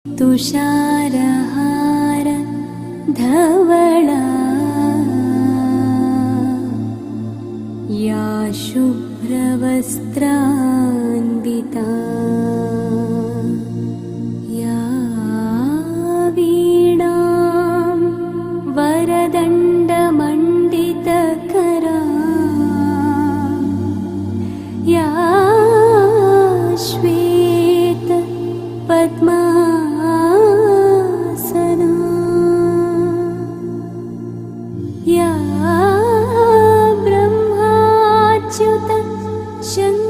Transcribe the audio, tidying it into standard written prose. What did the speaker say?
तुषारहार धवला या शुभ्रवस्त्रान्विता या वीणां वरदण्डमण्डितकरा या श्वेत पद्मासना या ब्रह्माच्युत शङ्कर